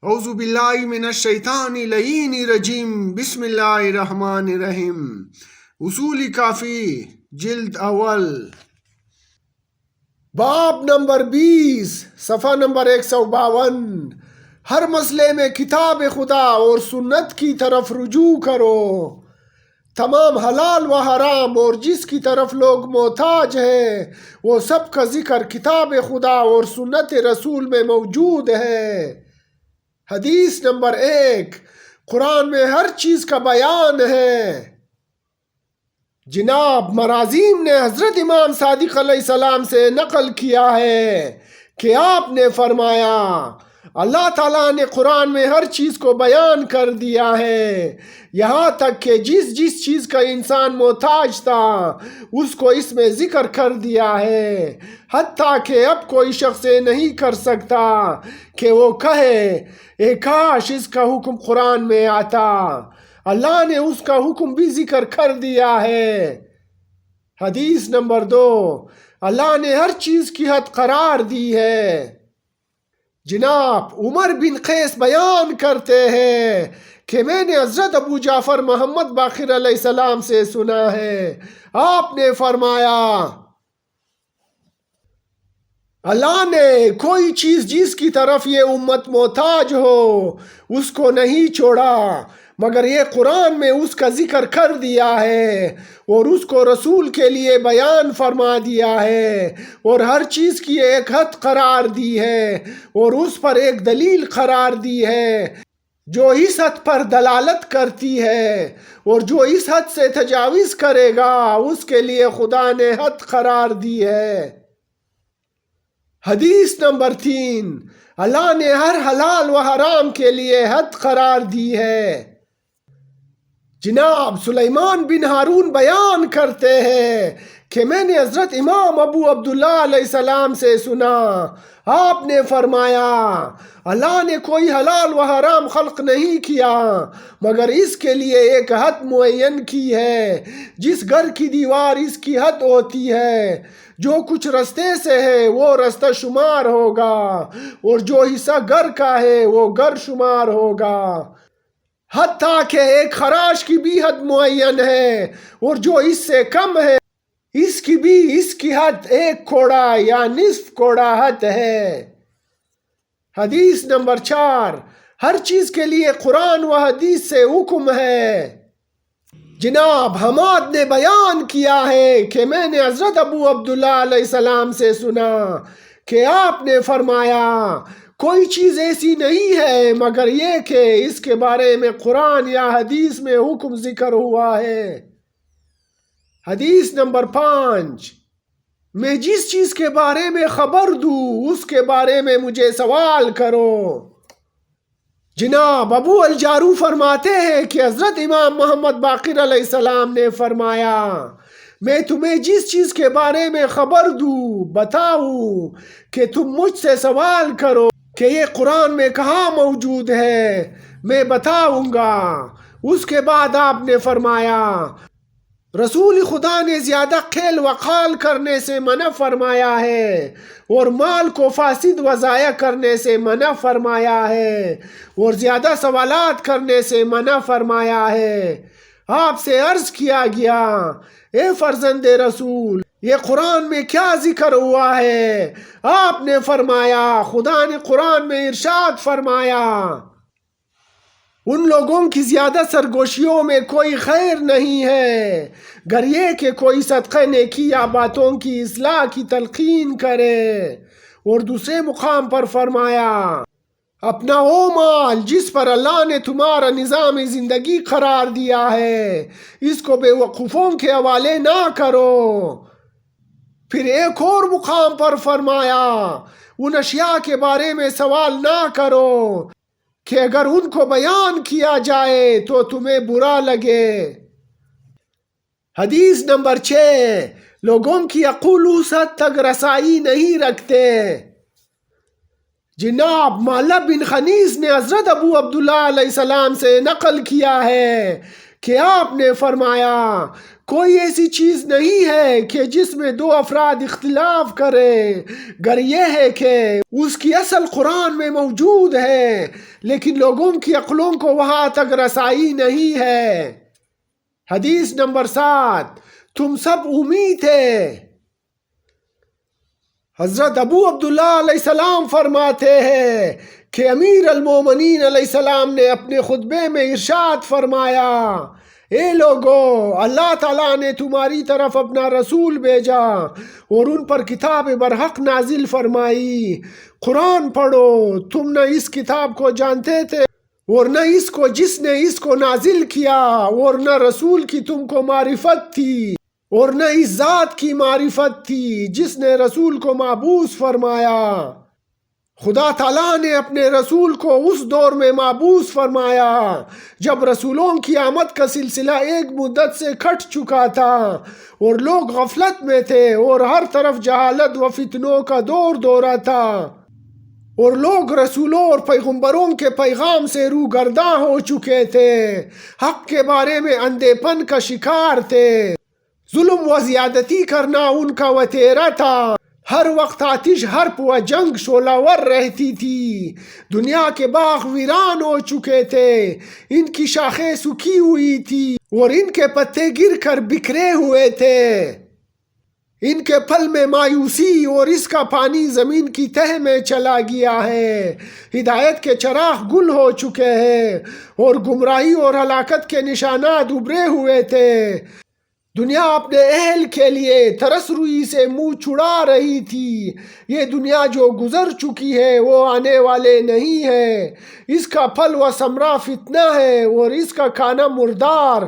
اعوذ باللہ من الشیطان اللعین الرجیم بسم اللہ الرحمن الرحیم۔ اصول کافی جلد اول، باب نمبر 20، صفحہ نمبر 152۔ ہر مسئلے میں کتاب خدا اور سنت کی طرف رجوع کرو۔ تمام حلال و حرام اور جس کی طرف لوگ محتاج ہیں وہ سب کا ذکر کتاب خدا اور سنت رسول میں موجود ہے۔ حدیث نمبر 1، قرآن میں ہر چیز کا بیان ہے۔ جناب مرازیم نے حضرت امام صادق علیہ السلام سے نقل کیا ہے کہ آپ نے فرمایا، اللہ تعالیٰ نے قرآن میں ہر چیز کو بیان کر دیا ہے، یہاں تک کہ جس چیز کا انسان محتاج تھا اس کو اس میں ذکر کر دیا ہے، حتیٰ کہ اب کوئی شخص نہیں کر سکتا کہ وہ کہے اے کاش اس کا حکم قرآن میں آتا۔ اللہ نے اس کا حکم بھی ذکر کر دیا ہے۔ حدیث نمبر 2، اللہ نے ہر چیز کی حد قرار دی ہے۔ جناب عمر بن قیس بیان کرتے ہیں کہ میں نے حضرت ابو جعفر محمد باقر علیہ السلام سے سنا ہے، آپ نے فرمایا، اللہ نے کوئی چیز جس کی طرف یہ امت محتاج ہو اس کو نہیں چھوڑا، مگر یہ قرآن میں اس کا ذکر کر دیا ہے اور اس کو رسول کے لیے بیان فرما دیا ہے، اور ہر چیز کی ایک حد قرار دی ہے اور اس پر ایک دلیل قرار دی ہے جو اس حد پر دلالت کرتی ہے، اور جو اس حد سے تجاوز کرے گا اس کے لیے خدا نے حد قرار دی ہے۔ حدیث نمبر 3، اللہ نے ہر حلال و حرام کے لیے حد قرار دی ہے۔ جناب سلیمان بن ہارون بیان کرتے ہیں کہ میں نے حضرت امام ابو عبداللہ علیہ السلام سے سنا، آپ نے فرمایا، اللہ نے کوئی حلال و حرام خلق نہیں کیا مگر اس کے لیے ایک حد معین کی ہے، جس گھر کی دیوار اس کی حد ہوتی ہے، جو کچھ رستے سے ہے وہ رستہ شمار ہوگا، اور جو حصہ گھر کا ہے وہ گھر شمار ہوگا، حتیٰ کہ ایک خراش کی بھی حد معین ہے، اور جو اس سے کم ہے اس کی بھی اس کی حد ایک کوڑا یا نصف کوڑا حد ہے۔ حدیث نمبر 4، ہر چیز کے لیے قرآن و حدیث سے حکم ہے۔ جناب حماد نے بیان کیا ہے کہ میں نے حضرت ابو عبداللہ علیہ السلام سے سنا کہ آپ نے فرمایا، کوئی چیز ایسی نہیں ہے مگر یہ کہ اس کے بارے میں قرآن یا حدیث میں حکم ذکر ہوا ہے۔ حدیث نمبر 5، میں جس چیز کے بارے میں خبر دوں اس کے بارے میں مجھے سوال کرو۔ جناب ابو الجارو فرماتے ہیں کہ حضرت امام محمد باقر علیہ السلام نے فرمایا، میں تمہیں جس چیز کے بارے میں خبر دوں بتاؤں کہ تم مجھ سے سوال کرو کہ یہ قرآن میں کہاں موجود ہے، میں بتاؤں گا۔ اس کے بعد آپ نے فرمایا، رسول خدا نے زیادہ کھیل وقال کرنے سے منع فرمایا ہے اور مال کو فاسد و ضائع کرنے سے منع فرمایا ہے اور زیادہ سوالات کرنے سے منع فرمایا ہے۔ آپ سے عرض کیا گیا، اے فرزند رسول، یہ قرآن میں کیا ذکر ہوا ہے؟ آپ نے فرمایا، خدا نے قرآن میں ارشاد فرمایا، ان لوگوں کی زیادہ سرگوشیوں میں کوئی خیر نہیں ہے گر یہ کہ کوئی صدقہ نیکی یا باتوں کی اصلاح کی تلقین کرے۔ اور دوسرے مقام پر فرمایا، اپنا وہ مال جس پر اللہ نے تمہارا نظام زندگی قرار دیا ہے اس کو بے وقوفوں کے حوالے نہ کرو۔ پھر ایک اور مقام پر فرمایا، ان اشیاء کے بارے میں سوال نہ کرو کہ اگر ان کو بیان کیا جائے تو تمہیں برا لگے۔ حدیث نمبر 6، لوگوں کی عقول اس حد تک رسائی نہیں رکھتے۔ جناب معلہ بن خنیس نے حضرت ابو عبداللہ علیہ السلام سے نقل کیا ہے کہ آپ نے فرمایا، کوئی ایسی چیز نہیں ہے کہ جس میں دو افراد اختلاف کریں، گر یہ ہے کہ اس کی اصل قرآن میں موجود ہے، لیکن لوگوں کی عقلوں کو وہاں تک رسائی نہیں ہے۔ حدیث نمبر 7، تم سب امید ہے۔ حضرت ابو عبداللہ علیہ السلام فرماتے ہیں کہ امیر المومنین علیہ السلام نے اپنے خطبے میں ارشاد فرمایا، اے لوگو، اللہ تعالیٰ نے تمہاری طرف اپنا رسول بھیجا اور ان پر کتاب برحق نازل فرمائی۔ قرآن پڑھو، تم نہ اس کتاب کو جانتے تھے اور نہ اس کو جس نے اس کو نازل کیا، اور نہ رسول کی تم کو معرفت تھی اور نہ اس ذات کی معرفت تھی جس نے رسول کو مبعوث فرمایا۔ خدا تعالیٰ نے اپنے رسول کو اس دور میں مبعوث فرمایا جب رسولوں کی آمد کا سلسلہ ایک مدت سے کٹ چکا تھا اور لوگ غفلت میں تھے اور ہر طرف جہالت و فتنوں کا دور دورہ تھا، اور لوگ رسولوں اور پیغمبروں کے پیغام سے روگرداں ہو چکے تھے، حق کے بارے میں اندھے پن کا شکار تھے، ظلم و زیادتی کرنا ان کا وتیرہ تھا، ہر وقت آتش حرب و جنگ شعلہ ور رہتی تھی، دنیا کے باغ ویران ہو چکے تھے، ان کی شاخیں سوکھی ہوئی تھی اور ان کے پتے گر کر بکھرے ہوئے تھے، ان کے پھل میں مایوسی اور اس کا پانی زمین کی تہ میں چلا گیا ہے، ہدایت کے چراغ گل ہو چکے ہیں اور گمراہی اور ہلاکت کے نشانات ابھرے ہوئے تھے، دنیا اپنے اہل کے لیے ترس روئی سے منہ چھڑا رہی تھی، یہ دنیا جو گزر چکی ہے وہ آنے والے نہیں ہے، اس کا پھل و ثمرہ فتنہ ہے اور اس کا کھانا مردار،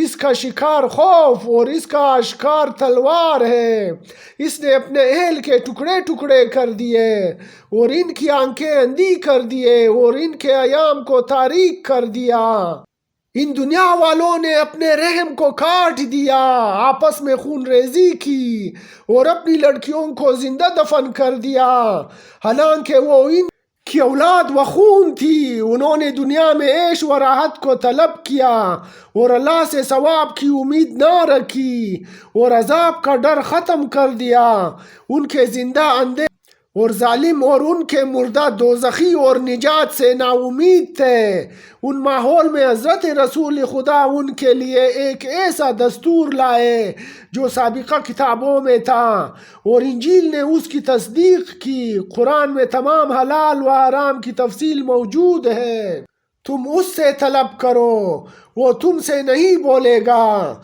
اس کا شکار خوف اور اس کا اشکار تلوار ہے، اس نے اپنے اہل کے ٹکڑے ٹکڑے کر دیے اور ان کی آنکھیں اندھی کر دیے اور ان کے ایام کو تاریک کر دیا، ان دنیا والوں نے اپنے رحم کو کاٹ دیا، آپس میں خون ریزی کی اور اپنی لڑکیوں کو زندہ دفن کر دیا، حالانکہ وہ ان کی اولاد و خون تھی، انہوں نے دنیا میں عیش و راحت کو طلب کیا اور اللہ سے ثواب کی امید نہ رکھی اور عذاب کا ڈر ختم کر دیا، ان کے زندہ اندھے اور ظالم اور ان کے مردہ دوزخی اور نجات سے نا امید تھے، ان ماحول میں حضرت رسول خدا ان کے لیے ایک ایسا دستور لائے جو سابقہ کتابوں میں تھا اور انجیل نے اس کی تصدیق کی، قرآن میں تمام حلال و حرام کی تفصیل موجود ہے، تم اس سے طلب کرو، وہ تم سے نہیں بولے گا،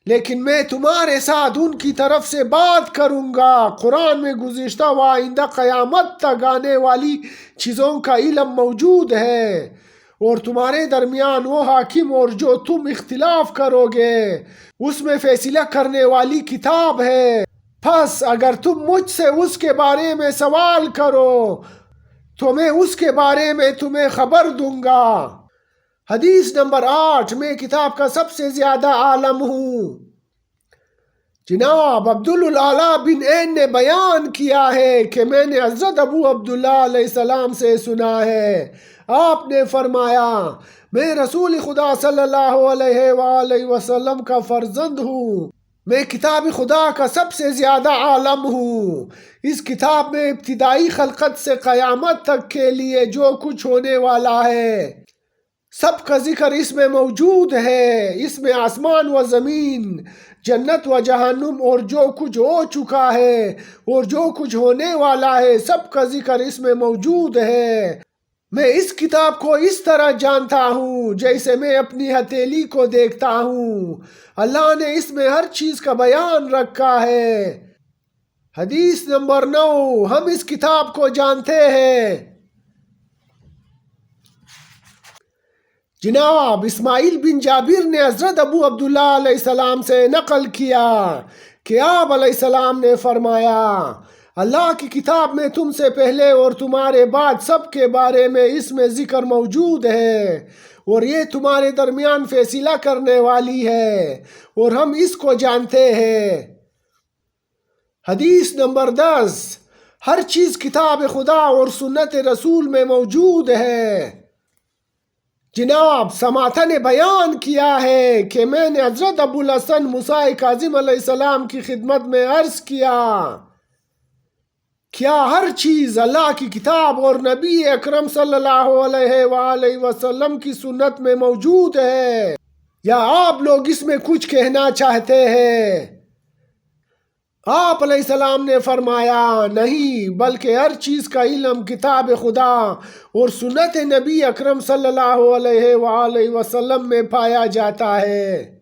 لیکن میں تمہارے ساتھ ان کی طرف سے بات کروں گا، قرآن میں گزشتہ و آئندہ قیامت تک آنے والی چیزوں کا علم موجود ہے، اور تمہارے درمیان وہ حاکم اور جو تم اختلاف کرو گے اس میں فیصلہ کرنے والی کتاب ہے، پس اگر تم مجھ سے اس کے بارے میں سوال کرو تو میں اس کے بارے میں تمہیں خبر دوں گا۔ حدیث نمبر 8، میں کتاب کا سب سے زیادہ عالم ہوں۔ جناب عبدالعالی بن عین نے بیان کیا ہے کہ میں نے حضرت ابو عبداللہ علیہ السلام سے سنا ہے، آپ نے فرمایا، میں رسول خدا صلی اللہ علیہ وآلہ وسلم کا فرزند ہوں، میں کتاب خدا کا سب سے زیادہ عالم ہوں، اس کتاب میں ابتدائی خلقت سے قیامت تک کے لیے جو کچھ ہونے والا ہے سب کا ذکر اس میں موجود ہے، اس میں آسمان و زمین، جنت و جہنم اور جو کچھ ہو چکا ہے اور جو کچھ ہونے والا ہے سب کا ذکر اس میں موجود ہے، میں اس کتاب کو اس طرح جانتا ہوں جیسے میں اپنی ہتھیلی کو دیکھتا ہوں، اللہ نے اس میں ہر چیز کا بیان رکھا ہے۔ حدیث نمبر 9، ہم اس کتاب کو جانتے ہیں۔ جناب اسماعیل بن جابر نے حضرت ابو عبداللہ علیہ السلام سے نقل کیا کہ آپ علیہ السلام نے فرمایا، اللہ کی کتاب میں تم سے پہلے اور تمہارے بعد سب کے بارے میں اس میں ذکر موجود ہے اور یہ تمہارے درمیان فیصلہ کرنے والی ہے اور ہم اس کو جانتے ہیں۔ حدیث نمبر 10، ہر چیز کتاب خدا اور سنت رسول میں موجود ہے۔ جناب سماتا نے بیان کیا ہے کہ میں نے حضرت ابو الحسن موسیٰ کاظم علیہ السلام کی خدمت میں عرض کیا، کیا ہر چیز اللہ کی کتاب اور نبی اکرم صلی اللہ علیہ وآلہ وسلم کی سنت میں موجود ہے، یا آپ لوگ اس میں کچھ کہنا چاہتے ہیں؟ آپ علیہ السلام نے فرمایا، نہیں، بلکہ ہر چیز کا علم کتاب خدا اور سنت نبی اکرم صلی اللہ علیہ وآلہ وسلم میں پایا جاتا ہے۔